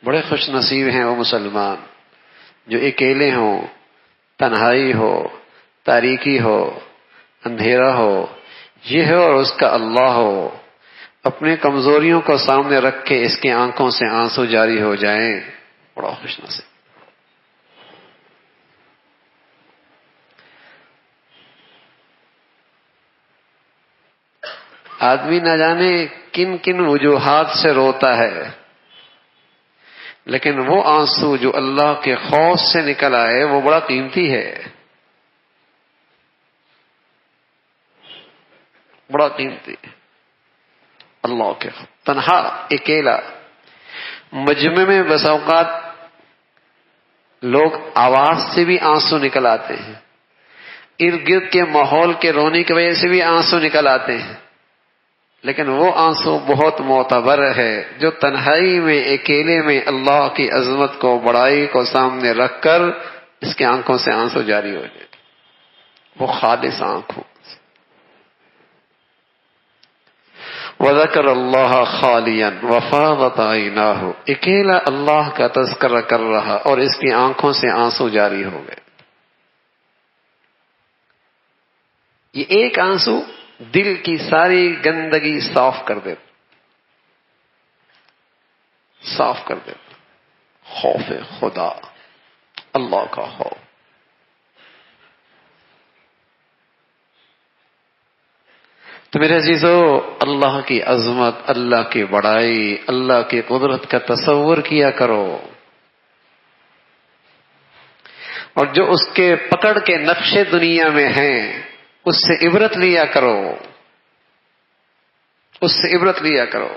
بڑے خوش نصیب ہیں وہ مسلمان جو اکیلے ہوں، تنہائی ہو، تاریکی ہو، اندھیرا ہو، یہ ہو اور اس کا اللہ ہو، اپنے کمزوریوں کو سامنے رکھ کے اس کی آنکھوں سے آنسو جاری ہو جائیں، بڑا خوش نصیب۔ آدمی نہ جانے کن کن وجوہات سے روتا ہے، لیکن وہ آنسو جو اللہ کے خوف سے نکل آئے وہ بڑا قیمتی ہے، بڑا قیمتی ہے۔ اللہ کے خوف، تنہا، اکیلا، مجمع میں بس اوقات لوگ آواز سے بھی آنسو نکل آتے ہیں، ارد گرد کے ماحول کے رونے کی وجہ سے بھی آنسو نکل آتے ہیں، لیکن وہ آنسو بہت معتبر ہے جو تنہائی میں، اکیلے میں اللہ کی عظمت کو، بڑائی کو سامنے رکھ کر اس کی آنکھوں سے آنسو جاری ہو جائے، وہ خالص آنکھوں۔ وَذَكَرَ اللَّهَ خَالِيًا وَفَاضَتْ عَيْنَاهُ، اکیلا اللہ کا تذکرہ کر رہا اور اس کی آنکھوں سے آنسو جاری ہو گئے۔ یہ ایک آنسو دل کی ساری گندگی صاف کر دیتا، صاف کر دیتا۔ خوف خدا، اللہ کا خوف۔ تو میرے عزیزو، اللہ کی عظمت، اللہ کی بڑائی، اللہ کی قدرت کا تصور کیا کرو، اور جو اس کے پکڑ کے نقشے دنیا میں ہیں اس سے عبرت لیا کرو، اس سے عبرت لیا کرو،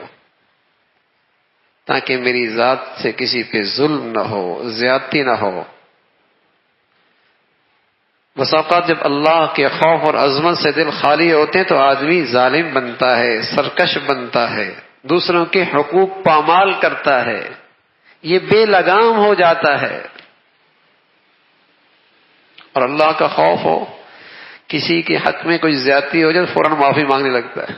تاکہ میری ذات سے کسی پہ ظلم نہ ہو، زیادتی نہ ہو۔ بس اوقات جب اللہ کے خوف اور عظمت سے دل خالی ہوتے ہیں تو آدمی ظالم بنتا ہے، سرکش بنتا ہے، دوسروں کے حقوق پامال کرتا ہے، یہ بے لگام ہو جاتا ہے۔ اور اللہ کا خوف ہو، کسی کے حق میں کوئی زیادتی ہو جائے فوراً معافی مانگنے لگتا ہے۔